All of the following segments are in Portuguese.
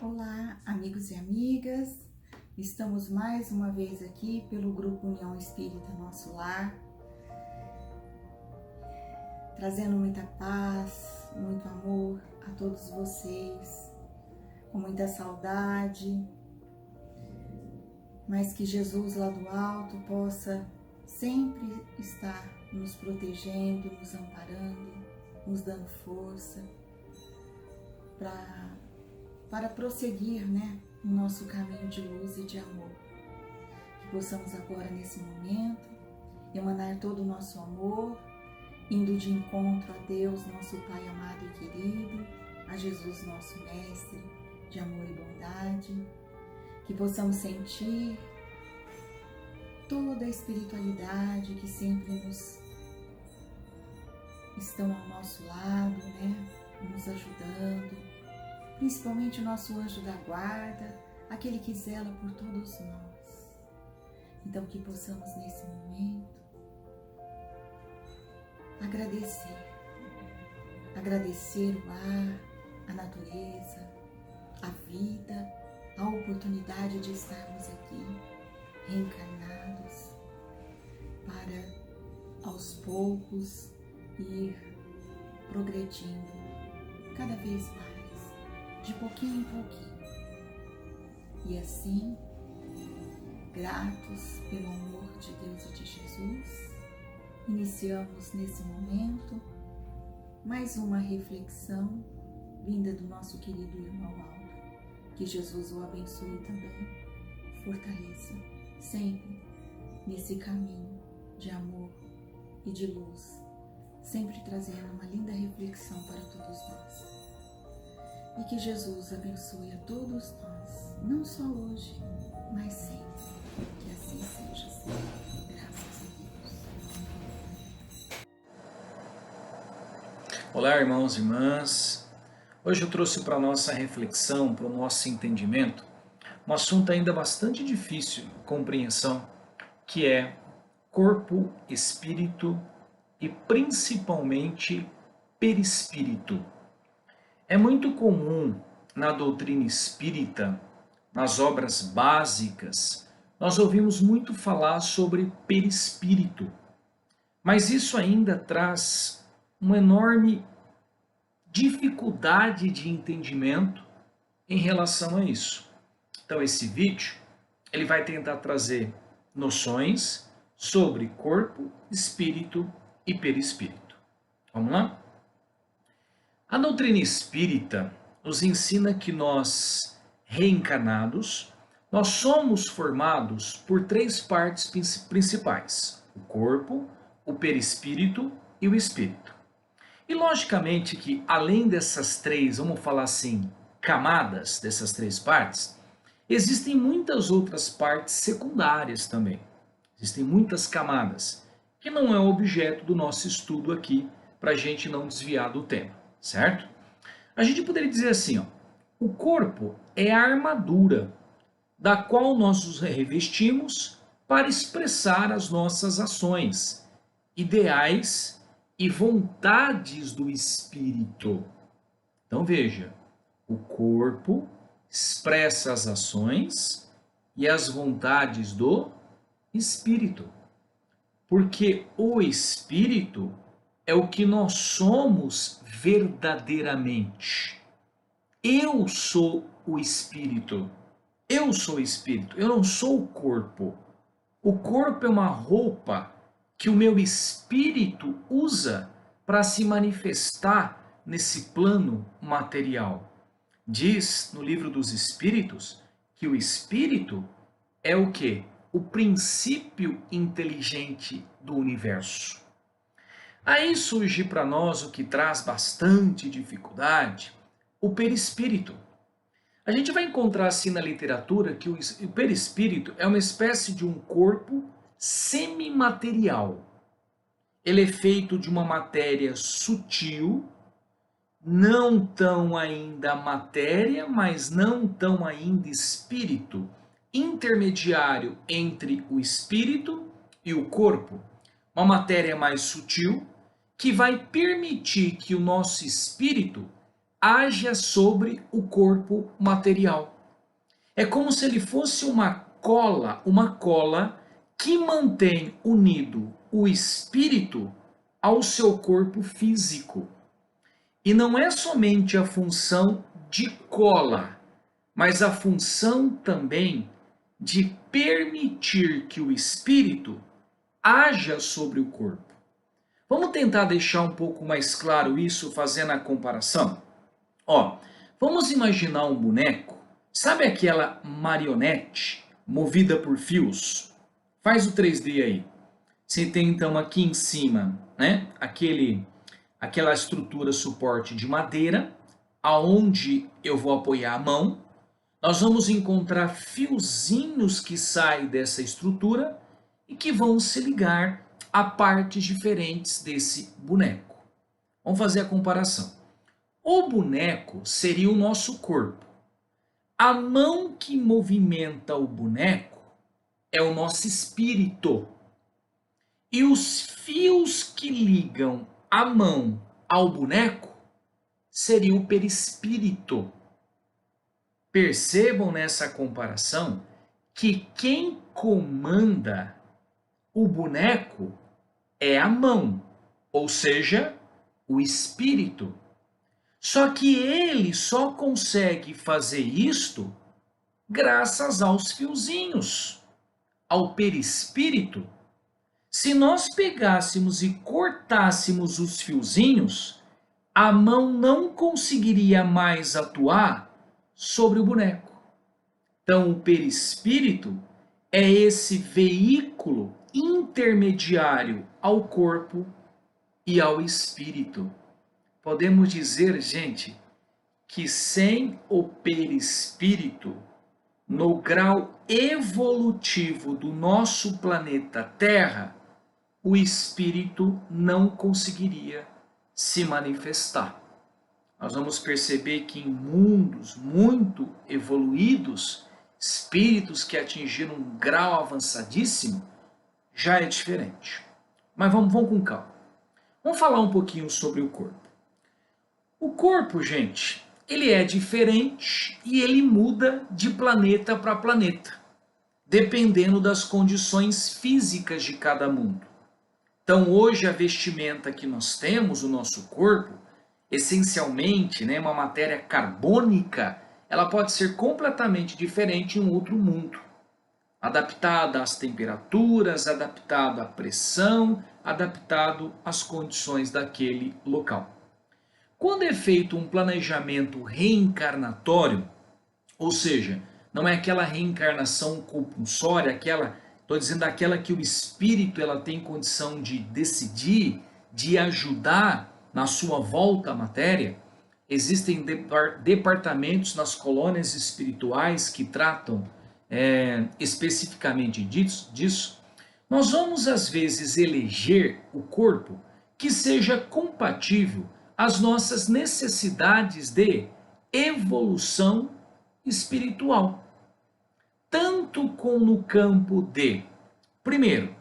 Olá, amigos e amigas. Estamos mais uma vez aqui pelo Grupo União Espírita Nosso Lar, trazendo muita paz, muito amor a todos vocês, com muita saudade, mas que Jesus lá do alto possa sempre estar nos protegendo, nos amparando, nos dando força para prosseguir, no nosso caminho de luz e de amor. Que possamos agora, nesse momento, emanar todo o nosso amor, indo de encontro a Deus, nosso Pai amado e querido, a Jesus, nosso Mestre, de amor e bondade. Que possamos sentir toda a espiritualidade que sempre estão ao nosso lado, nos ajudando, principalmente o nosso anjo da guarda, aquele que zela por todos nós. Então que possamos nesse momento agradecer o ar, a natureza, a vida, a oportunidade de estarmos aqui, reencarnados, para aos poucos ir progredindo cada vez mais, de pouquinho em pouquinho. E assim, gratos pelo amor de Deus e de Jesus, iniciamos nesse momento mais uma reflexão vinda do nosso querido irmão Aldo. Que Jesus o abençoe também, fortaleça sempre nesse caminho de amor e de luz, sempre trazendo uma linda reflexão para todos nós. E que Jesus abençoe a todos nós, não só hoje, mas sempre. Que assim seja, Senhor. Graças a Deus. Olá, irmãos e irmãs. Hoje eu trouxe para a nossa reflexão, para o nosso entendimento, um assunto ainda bastante difícil de compreensão, que é corpo, espírito e principalmente perispírito. É muito comum na doutrina espírita, nas obras básicas, nós ouvimos muito falar sobre perispírito, mas isso ainda traz uma enorme dificuldade de entendimento em relação a isso. Então esse vídeo ele vai tentar trazer noções sobre corpo, espírito e perispírito. Vamos lá? A doutrina espírita nos ensina que nós, reencarnados, nós somos formados por três partes principais: o corpo, o perispírito e o espírito. E logicamente que além dessas três, vamos falar assim, camadas dessas três partes, existem muitas outras partes secundárias também. Existem muitas camadas, que não é objeto do nosso estudo aqui, para a gente não desviar do tema. Certo? A gente poderia dizer assim, o corpo é a armadura da qual nós nos revestimos para expressar as nossas ações, ideais e vontades do espírito. Então veja, o corpo expressa as ações e as vontades do espírito, porque o espírito é o que nós somos verdadeiramente. Eu sou o espírito. Eu sou o espírito. Eu não sou o corpo. O corpo é uma roupa que o meu espírito usa para se manifestar nesse plano material. Diz no livro dos Espíritos que o espírito é o quê? O princípio inteligente do universo. Aí surge para nós o que traz bastante dificuldade, o perispírito. A gente vai encontrar assim na literatura que o perispírito é uma espécie de um corpo semimaterial. Ele é feito de uma matéria sutil, não tão ainda matéria, mas não tão ainda espírito, intermediário entre o espírito e o corpo. Uma matéria mais sutil, que vai permitir que o nosso espírito haja sobre o corpo material. É como se ele fosse uma cola que mantém unido o espírito ao seu corpo físico. E não é somente a função de cola, mas a função também de permitir que o espírito haja sobre o corpo. Vamos tentar deixar um pouco mais claro isso fazendo a comparação? Ó, vamos imaginar um boneco, sabe aquela marionete movida por fios? Faz o 3D aí. Você tem então aqui em cima, né, aquela estrutura suporte de madeira, aonde eu vou apoiar a mão. Nós vamos encontrar fiozinhos que saem dessa estrutura e que vão se ligar a partes diferentes desse boneco. Vamos fazer a comparação. O boneco seria o nosso corpo. A mão que movimenta o boneco é o nosso espírito. E os fios que ligam a mão ao boneco seria o perispírito. Percebam nessa comparação que quem comanda o boneco é a mão, ou seja, o espírito. Só que ele só consegue fazer isto graças aos fiozinhos, ao perispírito. Se nós pegássemos e cortássemos os fiozinhos, a mão não conseguiria mais atuar sobre o boneco. Então, o perispírito é esse veículo intermediário ao corpo e ao espírito. Podemos dizer, gente, que sem o perispírito, no grau evolutivo do nosso planeta Terra, o espírito não conseguiria se manifestar. Nós vamos perceber que em mundos muito evoluídos, espíritos que atingiram um grau avançadíssimo, já é diferente. Mas vamos com calma. Vamos falar um pouquinho sobre o corpo. O corpo, gente, ele é diferente e ele muda de planeta para planeta, dependendo das condições físicas de cada mundo. Então, hoje, a vestimenta que nós temos, o nosso corpo, essencialmente, né, uma matéria carbônica, ela pode ser completamente diferente em um outro mundo. Adaptada às temperaturas, adaptada à pressão, adaptado às condições daquele local. Quando é feito um planejamento reencarnatório, ou seja, não é aquela reencarnação compulsória, estou dizendo aquela que o espírito ela tem condição de decidir, de ajudar na sua volta à matéria. Existem departamentos nas colônias espirituais que tratam especificamente disso. Nós vamos às vezes eleger o corpo que seja compatível às nossas necessidades de evolução espiritual. Tanto como no campo de, primeiro,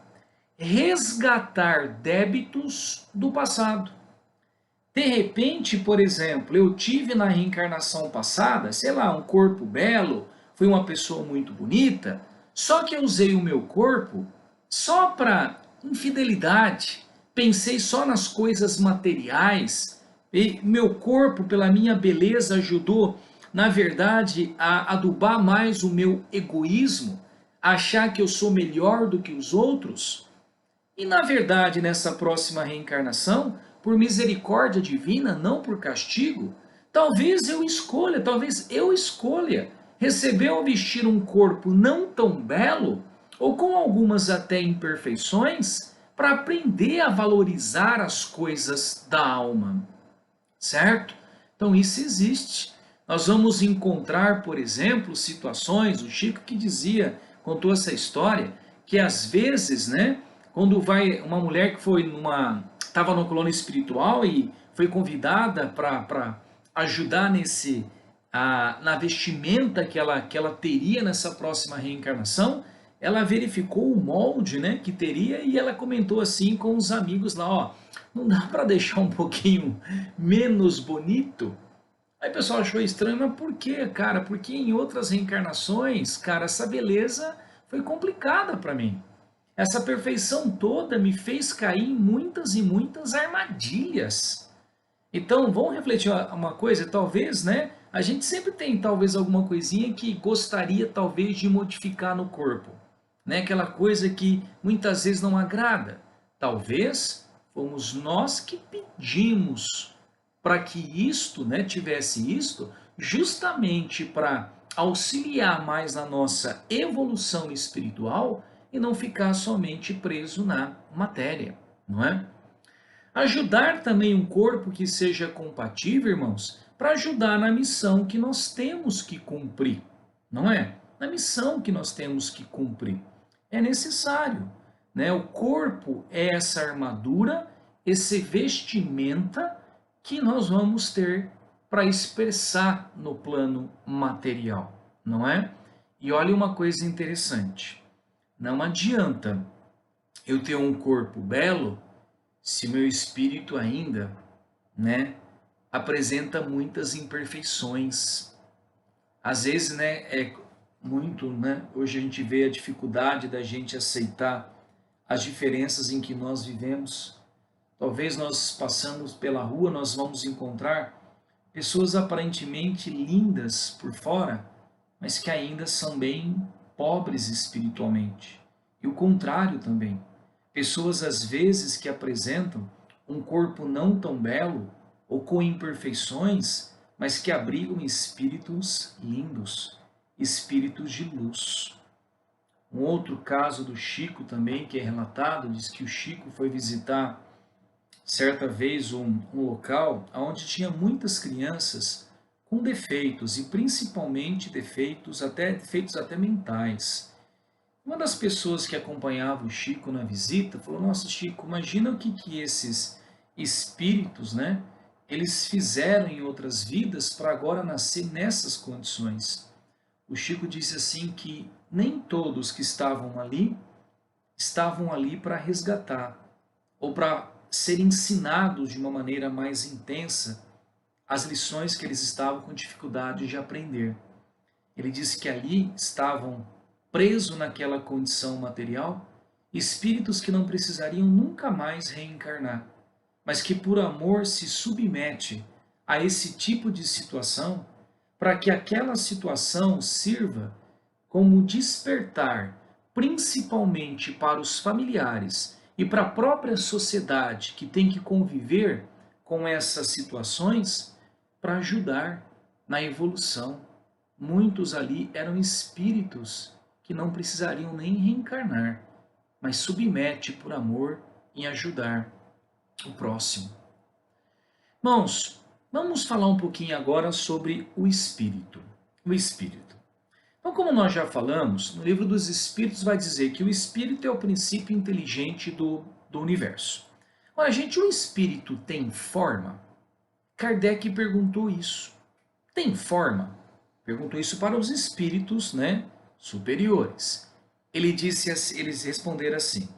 resgatar débitos do passado. De repente, por exemplo, eu tive na reencarnação passada, sei lá, um corpo belo, fui uma pessoa muito bonita, só que eu usei o meu corpo só para infidelidade, pensei só nas coisas materiais, e meu corpo, pela minha beleza, ajudou, na verdade, a adubar mais o meu egoísmo, achar que eu sou melhor do que os outros. E, na verdade, nessa próxima reencarnação, por misericórdia divina, não por castigo, talvez eu escolha receber ou vestir um corpo não tão belo, ou com algumas até imperfeições, para aprender a valorizar as coisas da alma. Certo? Então isso existe. Nós vamos encontrar, por exemplo, situações, o Chico que contou essa história, que às vezes, né, quando vai uma mulher que estava numa colônia espiritual e foi convidada para ajudar na vestimenta que ela teria nessa próxima reencarnação, ela verificou o molde, né, que teria e ela comentou assim com os amigos lá, ó, não dá para deixar um pouquinho menos bonito? Aí o pessoal achou estranho, mas por quê, cara? Porque em outras reencarnações, cara, essa beleza foi complicada para mim. Essa perfeição toda me fez cair em muitas e muitas armadilhas. Então, vamos refletir uma coisa, talvez, né? A gente sempre tem talvez alguma coisinha que gostaria talvez de modificar no corpo, né? Aquela coisa que muitas vezes não agrada. Talvez fomos nós que pedimos para que isto, né, tivesse isto, justamente para auxiliar mais na nossa evolução espiritual e não ficar somente preso na matéria, não é? Ajudar também um corpo que seja compatível, irmãos, para ajudar na missão que nós temos que cumprir, não é? Na missão que nós temos que cumprir. É necessário, né? O corpo é essa armadura, esse vestimenta que nós vamos ter para expressar no plano material, não é? E olha uma coisa interessante. Não adianta eu ter um corpo belo se meu espírito ainda, né, apresenta muitas imperfeições. Às vezes, né, é muito, né, hoje a gente vê a dificuldade da gente aceitar as diferenças em que nós vivemos. Talvez nós passamos pela rua, nós vamos encontrar pessoas aparentemente lindas por fora, mas que ainda são bem pobres espiritualmente. E o contrário também. Pessoas às vezes que apresentam um corpo não tão belo ou com imperfeições, mas que abrigam espíritos lindos, espíritos de luz. Um outro caso do Chico também que é relatado, diz que o Chico foi visitar certa vez um local onde tinha muitas crianças com defeitos e principalmente defeitos até mentais. Uma das pessoas que acompanhava o Chico na visita falou: Nossa, Chico, imagina o que esses espíritos, né, eles fizeram em outras vidas para agora nascer nessas condições. O Chico disse assim que nem todos que estavam ali para resgatar ou para ser ensinados de uma maneira mais intensa as lições que eles estavam com dificuldade de aprender. Ele disse que ali estavam preso naquela condição material, espíritos que não precisariam nunca mais reencarnar, mas que por amor se submete a esse tipo de situação para que aquela situação sirva como despertar, principalmente para os familiares e para a própria sociedade que tem que conviver com essas situações para ajudar na evolução. Muitos ali eram espíritos que não precisariam nem reencarnar, mas submete por amor em ajudar o próximo. Irmãos, vamos falar um pouquinho agora sobre o espírito. O espírito. Então, como nós já falamos, no livro dos Espíritos vai dizer que o espírito é o princípio inteligente do universo. Ora, gente, o espírito tem forma? Kardec perguntou isso. Tem forma? Perguntou isso para os espíritos, né, superiores. Eles responderam assim: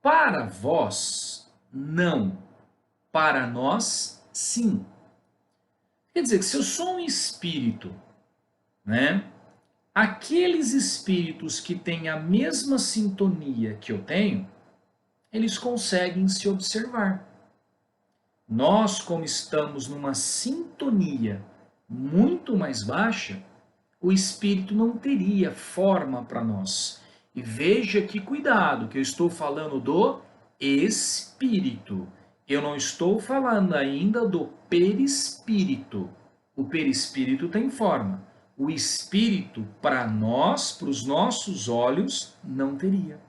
para vós, não. Para nós, sim. Quer dizer que se eu sou um espírito, né, aqueles espíritos que têm a mesma sintonia que eu tenho, eles conseguem se observar. Nós, como estamos numa sintonia muito mais baixa, o espírito não teria forma para nós. E veja que cuidado, que eu estou falando do espírito. Eu não estou falando ainda do perispírito. O perispírito tem forma. O espírito, para nós, para os nossos olhos, não teria.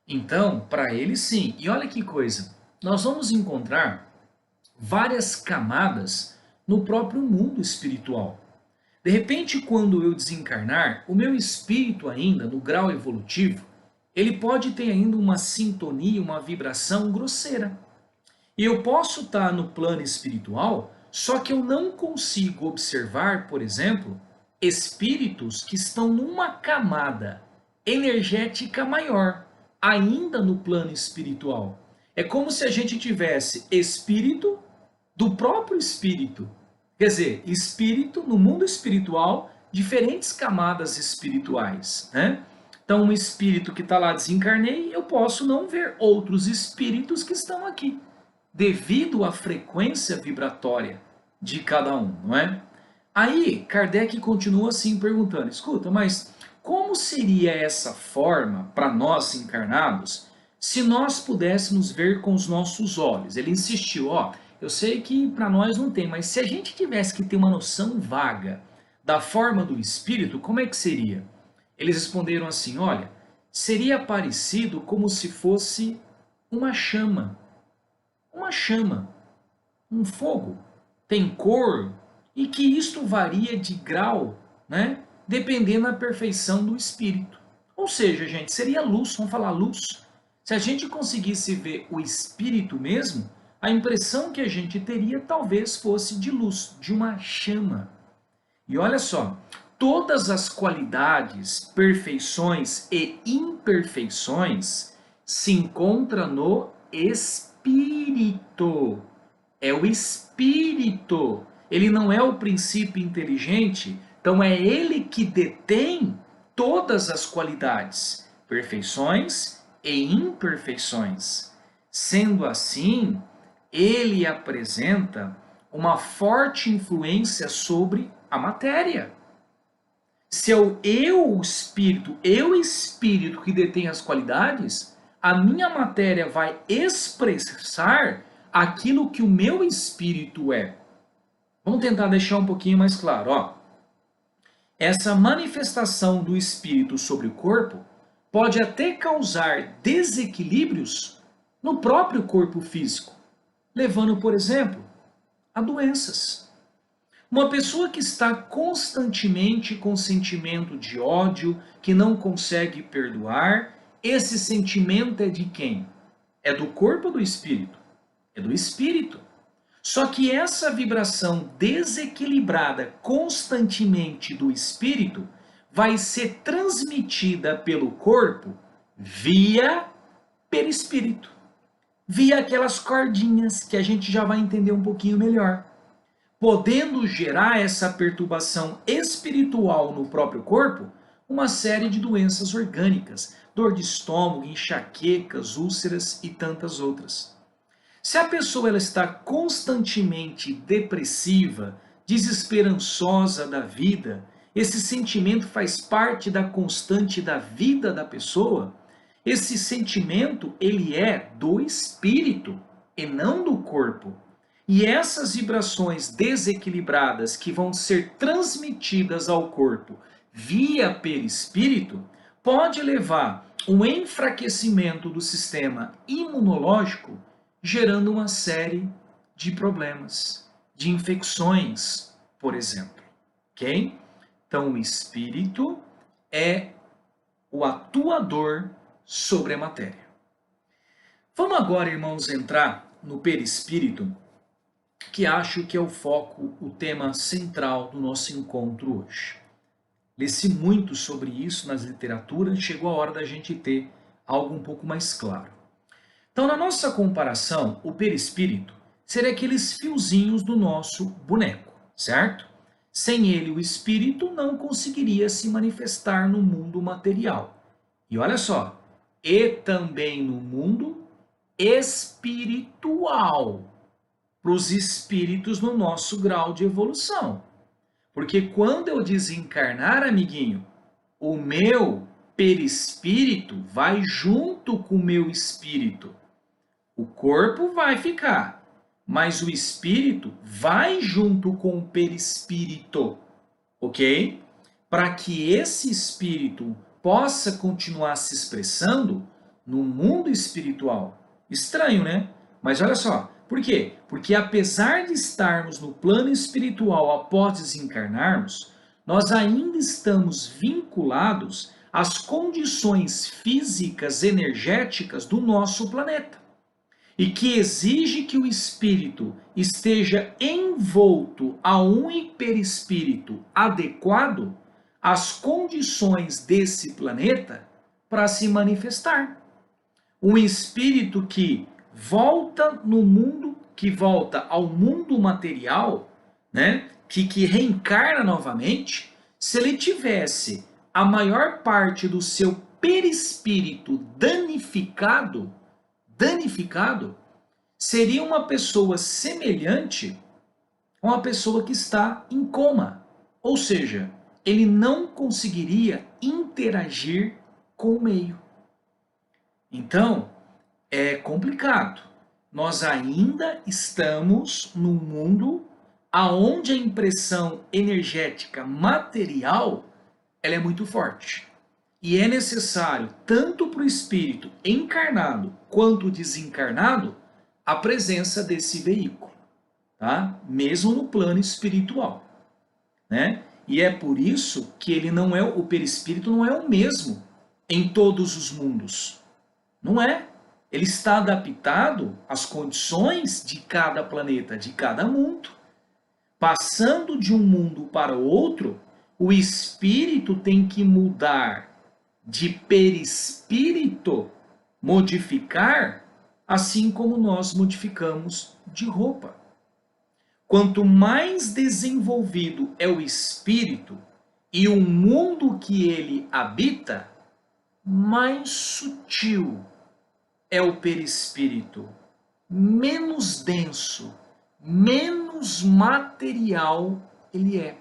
Então, para ele sim. E olha que coisa, nós vamos encontrar várias camadas no próprio mundo espiritual. De repente, quando eu desencarnar, o meu espírito ainda, no grau evolutivo, ele pode ter ainda uma sintonia, uma vibração grosseira. E eu posso estar no plano espiritual, só que eu não consigo observar, por exemplo, espíritos que estão numa camada energética maior, ainda no plano espiritual. É como se a gente tivesse espírito do próprio espírito, Quer dizer, espírito, no mundo espiritual, diferentes camadas espirituais, né? Então, um espírito que está lá desencarnei, eu posso não ver outros espíritos que estão aqui, devido à frequência vibratória de cada um, não é? Aí, Kardec continua assim perguntando, escuta, mas como seria essa forma para nós encarnados se nós pudéssemos ver com os nossos olhos? Ele insistiu, ó, eu sei que para nós não tem, mas se a gente tivesse que ter uma noção vaga da forma do espírito, como é que seria? Eles responderam assim, olha, seria parecido como se fosse uma chama, um fogo, tem cor e que isto varia de grau, né? Dependendo da perfeição do espírito. Ou seja, gente, seria luz, vamos falar luz. Se a gente conseguisse ver o espírito mesmo, a impressão que a gente teria talvez fosse de luz, de uma chama. E olha só, todas as qualidades, perfeições e imperfeições se encontram no espírito. É o espírito. Ele não é o princípio inteligente, então é ele que detém todas as qualidades, perfeições e imperfeições. Sendo assim, ele apresenta uma forte influência sobre a matéria. Se é o eu espírito que detém as qualidades, a minha matéria vai expressar aquilo que o meu espírito é. Vamos tentar deixar um pouquinho mais claro, ó. Essa manifestação do espírito sobre o corpo pode até causar desequilíbrios no próprio corpo físico, levando, por exemplo, a doenças. Uma pessoa que está constantemente com sentimento de ódio, que não consegue perdoar, esse sentimento é de quem? É do corpo ou do espírito? É do espírito. Só que essa vibração desequilibrada constantemente do espírito vai ser transmitida pelo corpo via perispírito, via aquelas cordinhas que a gente já vai entender um pouquinho melhor, podendo gerar essa perturbação espiritual no próprio corpo, uma série de doenças orgânicas, dor de estômago, enxaquecas, úlceras e tantas outras. Se a pessoa ela está constantemente depressiva, desesperançosa da vida, esse sentimento faz parte da constante da vida da pessoa, esse sentimento ele é do espírito e não do corpo. E essas vibrações desequilibradas que vão ser transmitidas ao corpo via perispírito pode levar um enfraquecimento do sistema imunológico, gerando uma série de problemas, de infecções, por exemplo. Ok? Então, o espírito é o atuador sobre a matéria. Vamos agora, irmãos, entrar no perispírito, que acho que é o foco, o tema central do nosso encontro hoje. Lê-se muito sobre isso nas literaturas, chegou a hora da gente ter algo um pouco mais claro. Então, na nossa comparação, o perispírito seria aqueles fiozinhos do nosso boneco, certo? Sem ele, o espírito não conseguiria se manifestar no mundo material. E olha só, e também no mundo espiritual, para os espíritos no nosso grau de evolução. Porque quando eu desencarnar, amiguinho, o meu perispírito vai junto com o meu espírito. O corpo vai ficar, mas o espírito vai junto com o perispírito, ok? Para que esse espírito possa continuar se expressando no mundo espiritual. Estranho, né? Mas olha só, por quê? Porque apesar de estarmos no plano espiritual após desencarnarmos, nós ainda estamos vinculados às condições físicas, energéticas do nosso planeta. E que exige que o espírito esteja envolto a um perispírito adequado às condições desse planeta para se manifestar. Um espírito que volta no mundo, que volta ao mundo material, né, que reencarna novamente, se ele tivesse a maior parte do seu perispírito danificado, seria uma pessoa semelhante a uma pessoa que está em coma. Ou seja, ele não conseguiria interagir com o meio. Então, é complicado. Nós ainda estamos num mundo aonde a impressão energética material ela é muito forte. E é necessário, tanto para o espírito encarnado quanto desencarnado, a presença desse veículo, tá? Mesmo no plano espiritual, né? E é por isso que ele não é, o perispírito não é o mesmo em todos os mundos. Não é. Ele está adaptado às condições de cada planeta, de cada mundo. Passando de um mundo para o outro, o espírito tem que mudar de perispírito, modificar, assim como nós modificamos de roupa. Quanto mais desenvolvido é o espírito e o mundo que ele habita, mais sutil é o perispírito, menos denso, menos material ele é.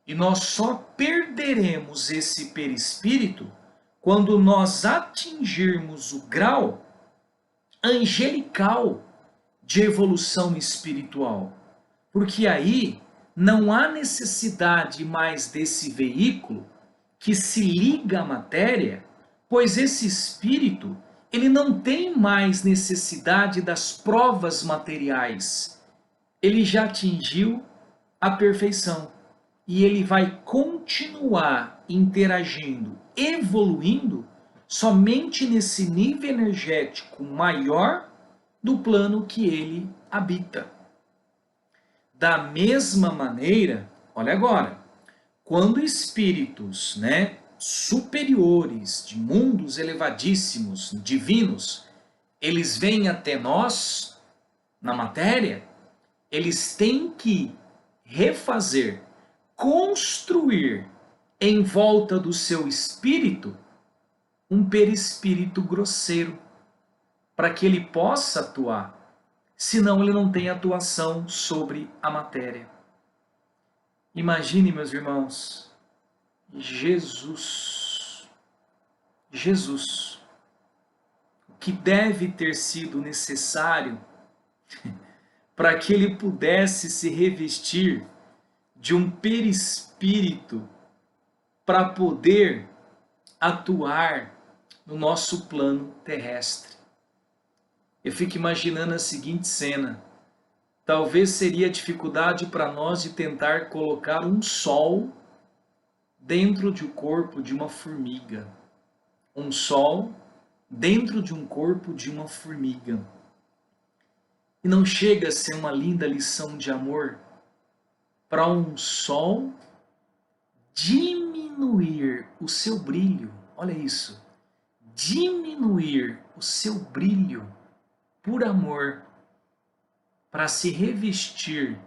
E nós só perderemos esse perispírito quando nós atingirmos o grau angelical de evolução espiritual. Porque aí não há necessidade mais desse veículo que se liga à matéria, pois esse espírito ele não tem mais necessidade das provas materiais. Ele já atingiu a perfeição e ele vai continuar interagindo, evoluindo somente nesse nível energético maior do plano que ele habita. Da mesma maneira, olha agora, quando espíritos, né, superiores, de mundos elevadíssimos, divinos, eles vêm até nós, na matéria, eles têm que refazer, construir em volta do seu espírito um perispírito grosseiro, para que ele possa atuar, senão ele não tem atuação sobre a matéria. Imagine, meus irmãos, Jesus, o que deve ter sido necessário para que ele pudesse se revestir de um perispírito para poder atuar no nosso plano terrestre. Eu fico imaginando a seguinte cena. Talvez seria dificuldade para nós de tentar colocar um sol dentro do corpo de uma formiga. Um sol dentro de um corpo de uma formiga. E não chega a ser uma linda lição de amor para um sol diminuir o seu brilho. Olha isso. Diminuir o seu brilho por amor, para se revestir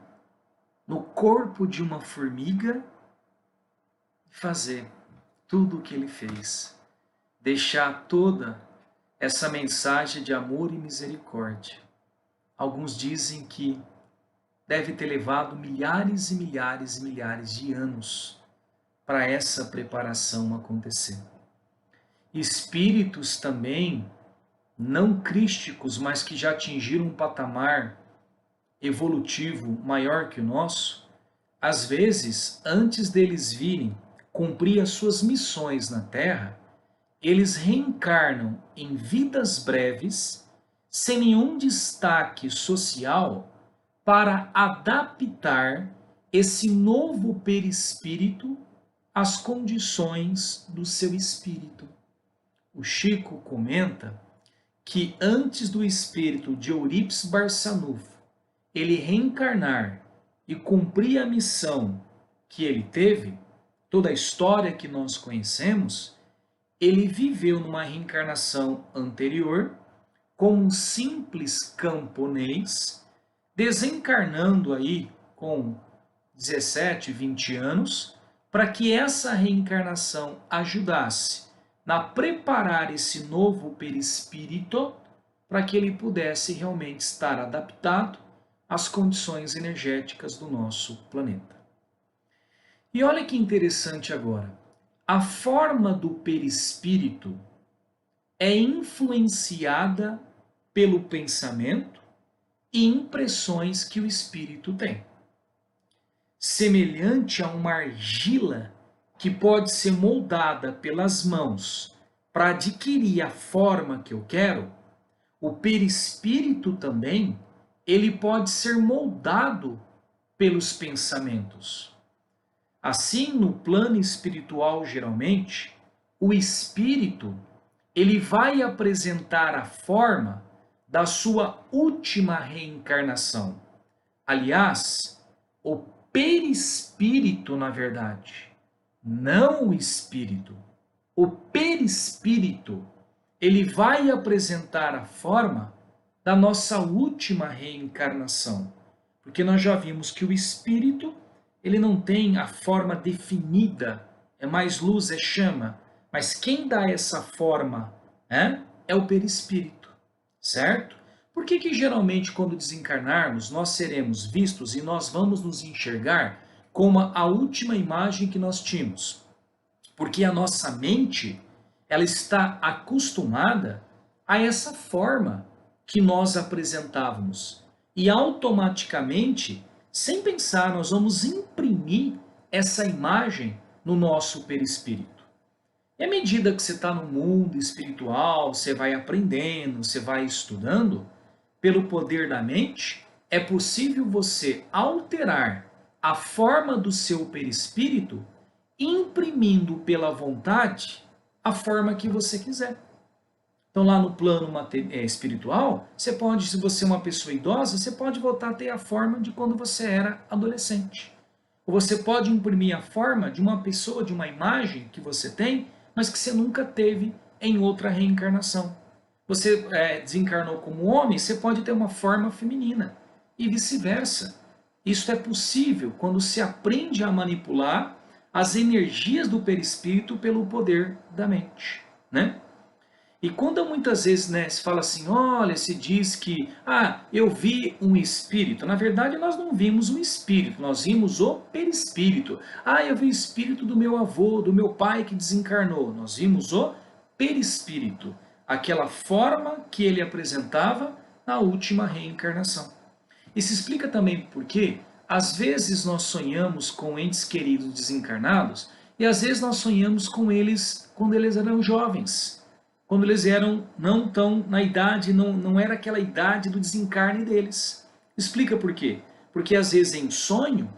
no corpo de uma formiga e fazer tudo o que ele fez. Deixar toda essa mensagem de amor e misericórdia. Alguns dizem que deve ter levado milhares e milhares e milhares de anos para essa preparação acontecer. Espíritos também não crísticos, mas que já atingiram um patamar evolutivo maior que o nosso, às vezes, antes deles virem cumprir as suas missões na Terra, eles reencarnam em vidas breves, sem nenhum destaque social, para adaptar esse novo perispírito às condições do seu espírito. O Chico comenta que antes do espírito de Eurípides Barçanufo ele reencarnar e cumprir a missão que ele teve, toda a história que nós conhecemos, ele viveu numa reencarnação anterior como um simples camponês, desencarnando aí com 17, 20 anos, para que essa reencarnação ajudasse na preparar esse novo perispírito para que ele pudesse realmente estar adaptado às condições energéticas do nosso planeta. E olha que interessante agora, a forma do perispírito é influenciada pelo pensamento e impressões que o espírito tem. Semelhante a uma argila que pode ser moldada pelas mãos para adquirir a forma que eu quero, o perispírito também, ele pode ser moldado pelos pensamentos. Assim, no plano espiritual, geralmente, o espírito, ele vai apresentar a forma da sua última reencarnação. Aliás, o perispírito, na verdade, não o espírito. O perispírito, ele vai apresentar a forma da nossa última reencarnação. Porque nós já vimos que o espírito, ele não tem a forma definida, é mais luz, é chama. Mas quem dá essa forma é o perispírito, certo? Por que geralmente quando desencarnarmos nós seremos vistos e nós vamos nos enxergar como a última imagem que nós tínhamos? Porque a nossa mente, ela está acostumada a essa forma que nós apresentávamos. E automaticamente, sem pensar, nós vamos imprimir essa imagem no nosso perispírito. E à medida que você está no mundo espiritual, você vai aprendendo, você vai estudando, pelo poder da mente, é possível você alterar a forma do seu perispírito, imprimindo pela vontade a forma que você quiser. Então, lá no plano espiritual, você pode, se você é uma pessoa idosa, você pode voltar a ter a forma de quando você era adolescente. Ou você pode imprimir a forma de uma pessoa, de uma imagem que você tem, mas que você nunca teve em outra reencarnação. Você desencarnou como homem, você pode ter uma forma feminina. E vice-versa. Isso é possível quando se aprende a manipular as energias do perispírito pelo poder da mente, né? E quando muitas vezes se fala assim, olha, se diz que, eu vi um espírito. Na verdade, nós não vimos um espírito, nós vimos o perispírito. Eu vi o espírito do meu avô, do meu pai que desencarnou. Nós vimos o perispírito, aquela forma que ele apresentava na última reencarnação. E se explica também por que, às vezes, nós sonhamos com entes queridos desencarnados e às vezes nós sonhamos com eles quando eles eram jovens. Quando eles eram não tão na idade, não era aquela idade do desencarne deles. Explica por quê? Porque às vezes em sonho,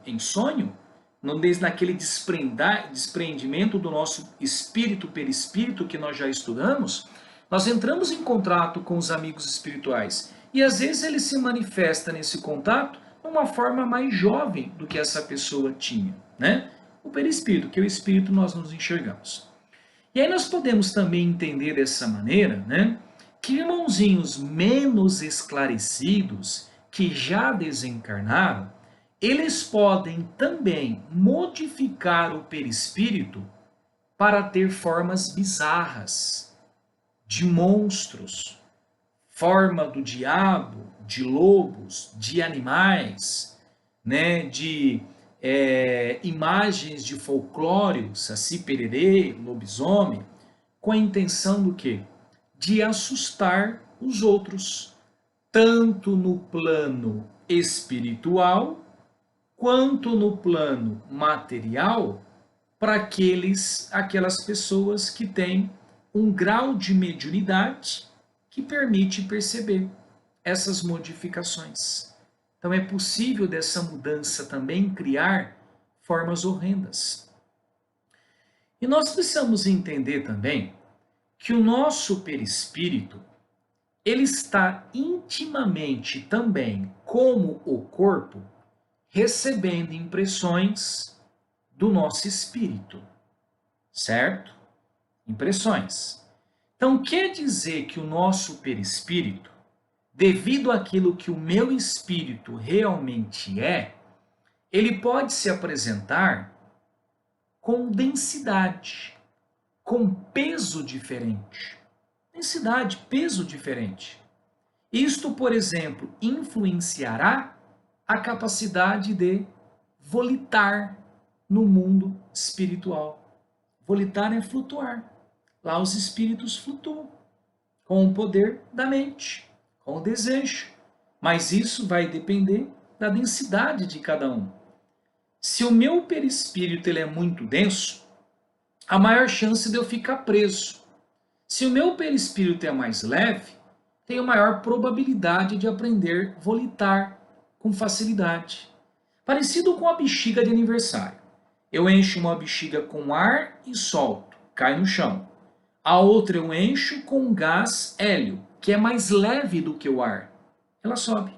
naquele desprendimento do nosso espírito perispírito que nós já estudamos, nós entramos em contato com os amigos espirituais. E às vezes ele se manifesta nesse contato de uma forma mais jovem do que essa pessoa tinha, né? O perispírito, que é o espírito nós nos enxergamos. E aí nós podemos também entender dessa maneira, né, que irmãozinhos menos esclarecidos, que já desencarnaram, eles podem também modificar o perispírito para ter formas bizarras, de monstros, forma do diabo, de lobos, de animais, né, de imagens de folclore, Saci Pererê, lobisomem, com a intenção do quê? De assustar os outros, tanto no plano espiritual, quanto no plano material, para aquelas pessoas que têm um grau de mediunidade que permite perceber essas modificações. Então é possível dessa mudança também criar formas horrendas. E nós precisamos entender também que o nosso perispírito, ele está intimamente também, como o corpo, recebendo impressões do nosso espírito, certo? Impressões. Então quer dizer que o nosso perispírito, devido àquilo que o meu espírito realmente é, ele pode se apresentar com densidade, com peso diferente. Densidade, peso diferente. Isto, por exemplo, influenciará a capacidade de volitar no mundo espiritual. Volitar é flutuar. Lá os espíritos flutuam com o poder da mente, com o desejo. Mas isso vai depender da densidade de cada um. Se o meu perispírito ele é muito denso, a maior chance de eu ficar preso. Se o meu perispírito é mais leve, tenho maior probabilidade de aprender a volitar com facilidade. Parecido com a bexiga de aniversário. Eu encho uma bexiga com ar e solto, cai no chão. A outra eu encho com gás hélio, que é mais leve do que o ar. Ela sobe.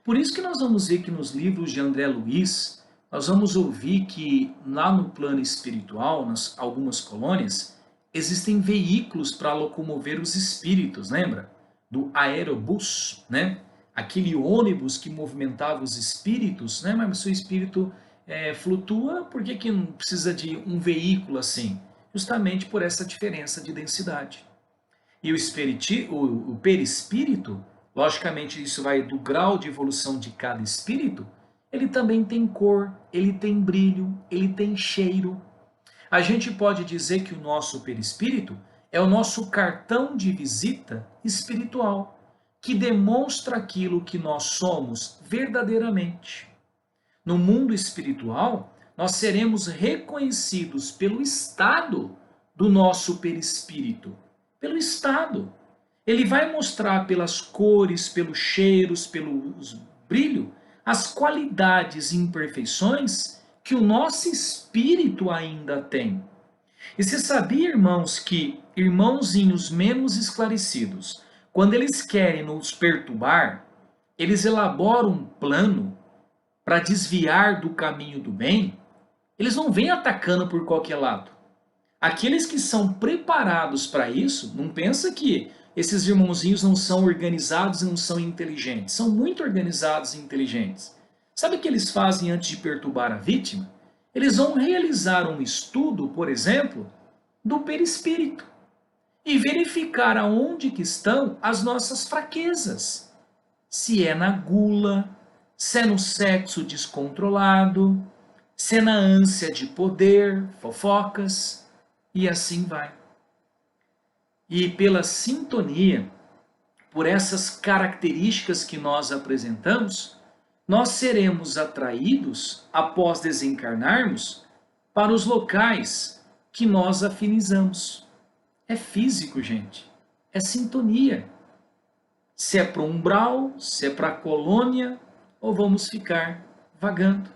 Por isso que nós vamos ver que nos livros de André Luiz, nós vamos ouvir que lá no plano espiritual, nas algumas colônias, existem veículos para locomover os espíritos, lembra? Do aerobus, né? Aquele ônibus que movimentava os espíritos, né? Mas se o espírito flutua, por que não precisa de um veículo assim? Justamente por essa diferença de densidade. E o perispírito, logicamente isso vai do grau de evolução de cada espírito, ele também tem cor, ele tem brilho, ele tem cheiro. A gente pode dizer que o nosso perispírito é o nosso cartão de visita espiritual, que demonstra aquilo que nós somos verdadeiramente. No mundo espiritual, nós seremos reconhecidos pelo estado do nosso perispírito, pelo estado. Ele vai mostrar pelas cores, pelos cheiros, pelo brilho, as qualidades e imperfeições que o nosso espírito ainda tem. E você sabia, irmãos, que irmãozinhos menos esclarecidos, quando eles querem nos perturbar, eles elaboram um plano para desviar do caminho do bem? Eles não vêm atacando por qualquer lado. Aqueles que são preparados para isso, não pensa que esses irmãozinhos não são organizados e não são inteligentes. São muito organizados e inteligentes. Sabe o que eles fazem antes de perturbar a vítima? Eles vão realizar um estudo, por exemplo, do perispírito e verificar aonde que estão as nossas fraquezas. Se é na gula, se é no sexo descontrolado, se é na ânsia de poder, fofocas, e assim vai. E pela sintonia, por essas características que nós apresentamos, nós seremos atraídos, após desencarnarmos, para os locais que nós afinizamos. É físico, gente. É sintonia. Se é para o umbral, se é para a colônia, ou vamos ficar vagando.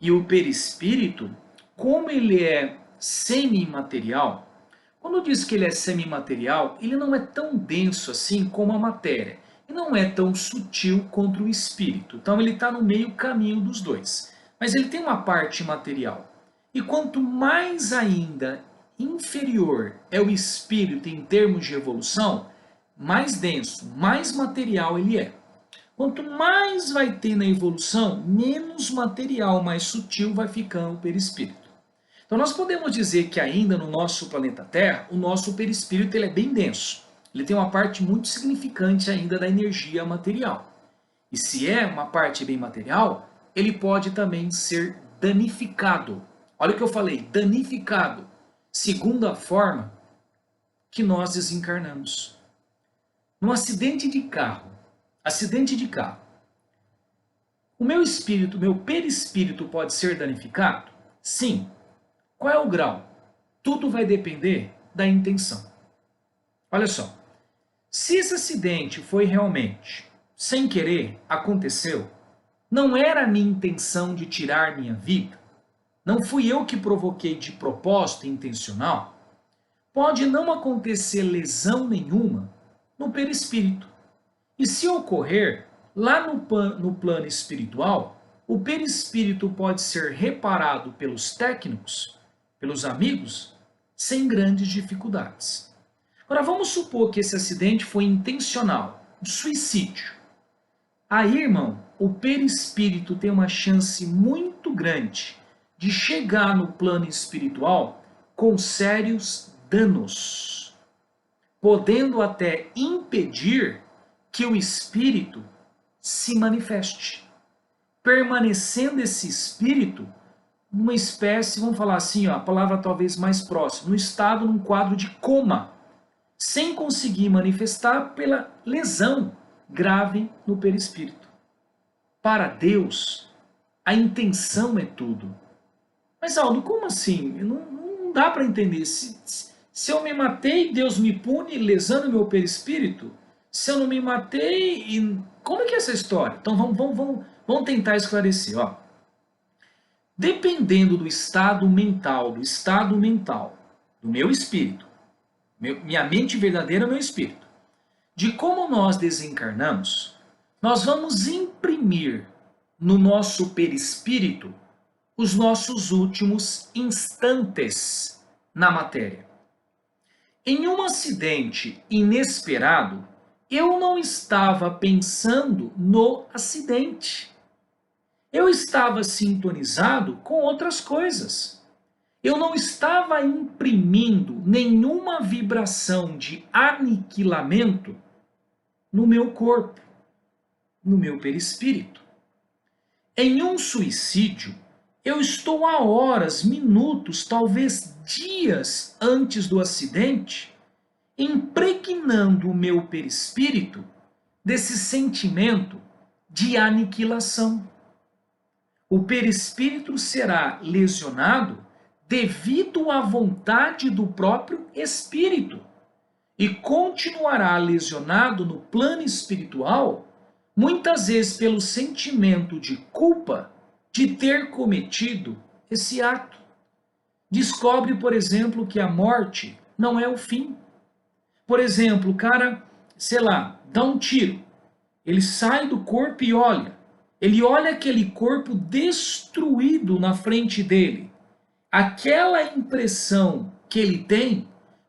E o perispírito, como ele é semi-imaterial, quando diz que ele é semi-material, ele não é tão denso assim como a matéria. E não é tão sutil contra o espírito. Então ele está no meio caminho dos dois. Mas ele tem uma parte material. E quanto mais ainda inferior é o espírito em termos de evolução, mais denso, mais material ele é. Quanto mais vai ter na evolução, menos material, mais sutil vai ficando o perispírito. Então nós podemos dizer que ainda no nosso planeta Terra, o nosso perispírito ele é bem denso. Ele tem uma parte muito significante ainda da energia material. E se é uma parte bem material, ele pode também ser danificado. Olha o que eu falei, danificado, segundo a forma que nós desencarnamos. Num acidente de carro, o meu espírito, meu perispírito pode ser danificado? Sim. Qual é o grau? Tudo vai depender da intenção. Olha só, se esse acidente foi realmente sem querer, aconteceu, não era a minha intenção de tirar minha vida, não fui eu que provoquei de propósito intencional, pode não acontecer lesão nenhuma no perispírito. E se ocorrer, lá no plano espiritual, o perispírito pode ser reparado pelos técnicos, pelos amigos, sem grandes dificuldades. Agora vamos supor que esse acidente foi intencional, um suicídio. Aí, irmão, o perispírito tem uma chance muito grande de chegar no plano espiritual com sérios danos, podendo até impedir que o espírito se manifeste, permanecendo esse espírito numa espécie, vamos falar assim, ó, a palavra talvez mais próxima, no estado, num quadro de coma, sem conseguir manifestar pela lesão grave no perispírito. Para Deus, a intenção é tudo. Mas Aldo, como assim? Não dá para entender. Se eu me matei, Deus me pune lesando meu perispírito? Se eu não me matei, como é que é essa história? Então vamos tentar esclarecer. Ó. Dependendo do estado mental do meu espírito, minha mente verdadeira é o meu espírito, de como nós desencarnamos, nós vamos imprimir no nosso perispírito os nossos últimos instantes na matéria. Em um acidente inesperado, eu não estava pensando no acidente. Eu estava sintonizado com outras coisas. Eu não estava imprimindo nenhuma vibração de aniquilamento no meu corpo, no meu perispírito. Em um suicídio, eu estou a horas, minutos, talvez dias antes do acidente, impregnando o meu perispírito desse sentimento de aniquilação. O perispírito será lesionado devido à vontade do próprio espírito e continuará lesionado no plano espiritual, muitas vezes pelo sentimento de culpa de ter cometido esse ato. Descobre, por exemplo, que a morte não é o fim. Por exemplo, o cara, sei lá, dá um tiro, ele sai do corpo e olha. Ele olha aquele corpo destruído na frente dele. Aquela impressão que ele tem,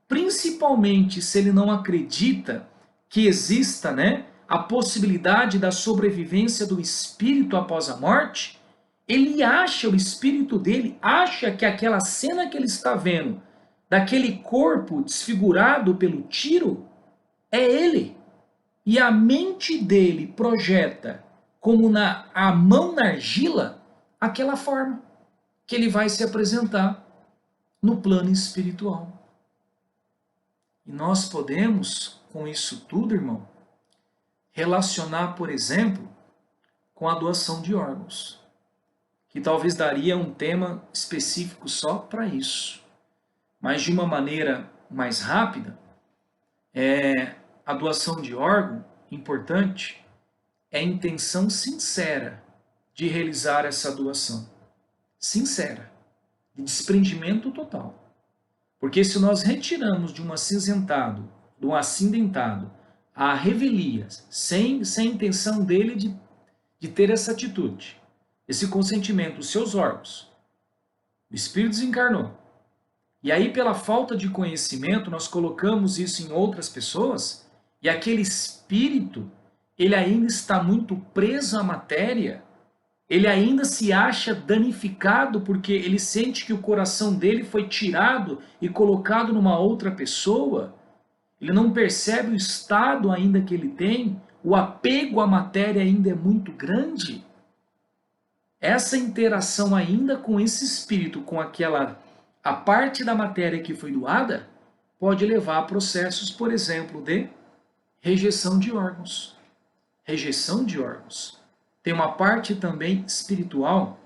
principalmente se ele não acredita que exista, né, a possibilidade da sobrevivência do espírito após a morte, ele acha, o espírito dele acha que aquela cena que ele está vendo, daquele corpo desfigurado pelo tiro, é ele. E a mente dele projeta como a mão na argila, aquela forma que ele vai se apresentar no plano espiritual. E nós podemos, com isso tudo, irmão, relacionar, por exemplo, com a doação de órgãos, que talvez daria um tema específico só para isso. Mas de uma maneira mais rápida, a doação de órgão, importante, é a intenção sincera de realizar essa doação. Sincera, de desprendimento total. Porque se nós retiramos de um acinzentado, a revelia, sem a intenção dele de ter essa atitude, esse consentimento, os seus órgãos, o espírito desencarnou. E aí, pela falta de conhecimento, nós colocamos isso em outras pessoas, e aquele espírito, ele ainda está muito preso à matéria, ele ainda se acha danificado porque ele sente que o coração dele foi tirado e colocado numa outra pessoa. Ele não percebe o estado ainda que ele tem, o apego à matéria ainda é muito grande. Essa interação ainda com esse espírito, com a parte da matéria que foi doada, pode levar a processos, por exemplo, de rejeição de órgãos. Rejeição de órgãos. Tem uma parte também espiritual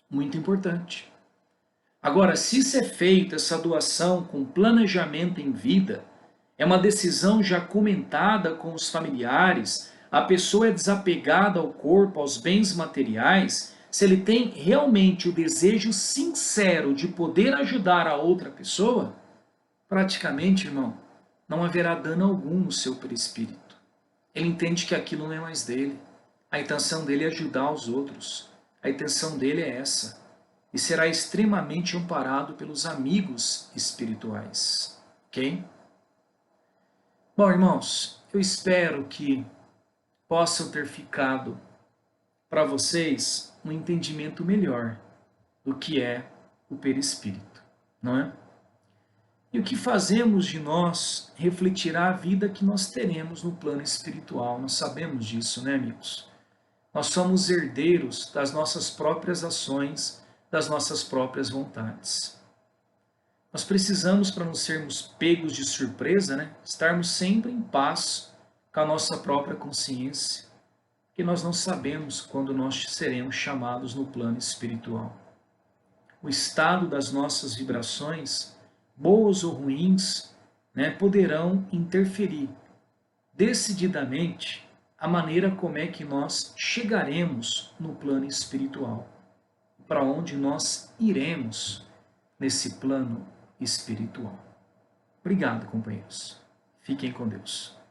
muito importante. Agora, se isso é feito, essa doação com planejamento em vida, é uma decisão já comentada com os familiares, a pessoa é desapegada ao corpo, aos bens materiais, se ele tem realmente o desejo sincero de poder ajudar a outra pessoa, praticamente, irmão, não haverá dano algum no seu perispírito. Ele entende que aquilo não é mais dele. A intenção dele é ajudar os outros. A intenção dele é essa. E será extremamente amparado pelos amigos espirituais. Ok? Bom, irmãos, eu espero que possam ter ficado para vocês um entendimento melhor do que é o perispírito, não é? E o que fazemos de nós refletirá a vida que nós teremos no plano espiritual. Nós sabemos disso, né, amigos? Nós somos herdeiros das nossas próprias ações, das nossas próprias vontades. Nós precisamos, para não sermos pegos de surpresa, né, estarmos sempre em paz com a nossa própria consciência, porque nós não sabemos quando nós seremos chamados no plano espiritual. O estado das nossas vibrações, boas ou ruins, né, poderão interferir decididamente a maneira como é que nós chegaremos no plano espiritual, para onde nós iremos nesse plano espiritual. Obrigado, companheiros. Fiquem com Deus.